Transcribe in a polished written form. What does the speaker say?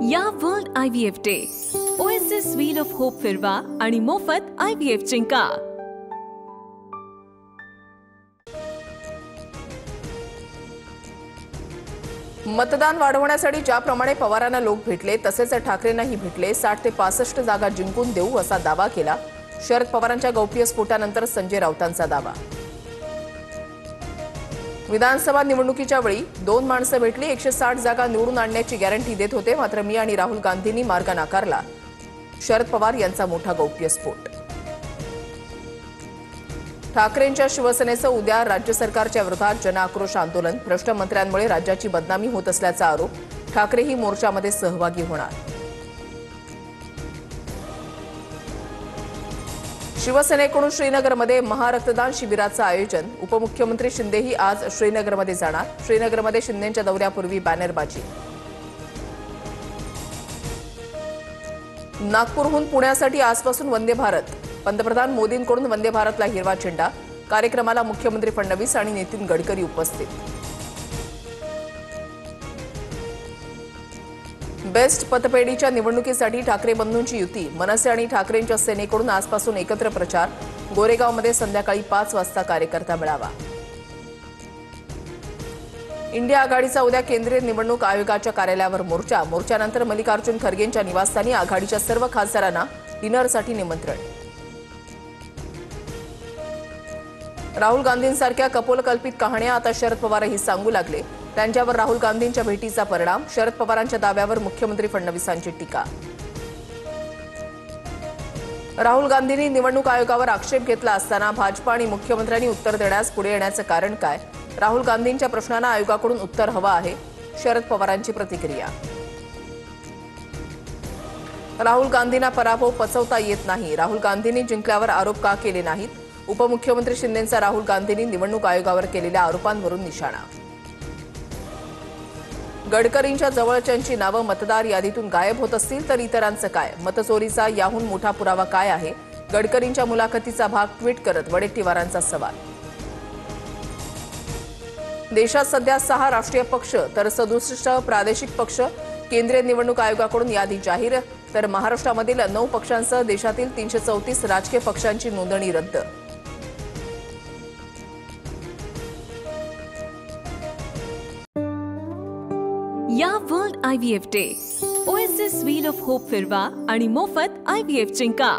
या world IVF day oasis wheel of hope फिरवा आणि मोफत IVF जिंका। मतदान वाढवण्यासाठी ज्याप्रमाणे पवारांना लोक भेटले तसेच ठाकरेंनाही भेटले 60 ते 65 जागा जिंकून देऊ असा दावा केला। शरद पवारांच्या गौप्य स्फोटानंतर संजय राऊतांचा दावा। विधानसभा निवडणुकीच्या वेळी 2 माणसं भेटली, 160 जागा निवडून आणण्याची गॅरंटी देत होते, मात्र मी आणि राहुल गांधींनी मार्ग नाकारला। शरद पवार यांचा मोठा गौप्य स्फोट। ठाकरेंच्या शिवसेनेचं उद्या राज्य सरकारच्या विरोधात जनआक्रोश आंदोलन। भ्रष्ट मंत्र्यांमुळे राज्याची बदनामी होत असल्याचा आरोप। ठाकरेही मोर्चामध्ये सहभागी होणार। शिवसेनेकडून श्रीनगरमध्ये महारक्तदान शिबिराचं आयोजन। उपमुख्यमंत्री शिंदेही आज श्रीनगरमध्ये जाणार। श्रीनगरमध्ये शिंदेंच्या दौऱ्यापूर्वी बॅनरबाजी। नागपूरहून पुण्यासाठी आजपासून वंदे भारत। पंतप्रधान मोदींकडून वंदे भारतला हिरवा झेंडा। कार्यक्रमाला मुख्यमंत्री फडणवीस आणि नितीन गडकरी उपस्थित। बेस्ट पतपेढीच्या निवडणुकीसाठी ठाकरे बंधूंची युती। मनसे आणि ठाकरेंच्या सेनेकडून आजपासून एकत्र प्रचार। गोरेगावमध्ये संध्याकाळी 5 वाजता कार्यकर्ता मेळावा। इंडिया आघाडीचा उद्या केंद्रीय निवडणूक आयोगाच्या कार्यालयावर मोर्चा। मोर्चानंतर मल्लिकार्जुन खरगेंच्या निवासस्थानी आघाडीच्या सर्व खासदारांना डिनरसाठी निमंत्रण। राहुल गांधींसारख्या कपोलकल्पित कहाण्या आता शरद पवारही सांगू लागले। त्यांच्यावर राहुल गांधींच्या भेटीचा परिणाम। शरद पवारांच्या दाव्यावर मुख्यमंत्री फडणवीसांची टीका। राहुल गांधींनी निवडणूक आयोगावर आक्षेप घेतला असताना भाजपा आणि मुख्यमंत्र्यांनी उत्तर देण्यास पुढे येण्याचं कारण काय? राहुल गांधींच्या प्रश्नांना आयोगाकडून उत्तर हवं आहे। शरद पवारांची प्रतिक्रिया। राहुल गांधींना पराभव पचवता येत नाही। राहुल गांधींनी जिंकल्यावर आरोप का केले नाहीत? उपमुख्यमंत्री शिंदेंचा राहुल गांधींनी निवडणूक आयोगावर केलेल्या आरोपांवरून निशाणा। गडकरींच्या जवळच्यांची नावं मतदार यादीतून गायब होत असतील तर इतरांचं काय? मतचोरीचा याहून मोठा पुरावा काय आहे? गडकरींच्या मुलाखतीचा भाग ट्विट करत वडेट्टीवारांचा सवाल। देशात सध्या 6 राष्ट्रीय पक्ष तर 67 प्रादेशिक पक्ष। केंद्रीय निवडणूक आयोगाकडून यादी जाहीर। तर महाराष्ट्रामधील 9 पक्षांसह देशातील 334 राजकीय पक्षांची नोंदणी रद्द। या world IVF day oasis wheel of hope फिरवा आणि मोफत IVF जिंका।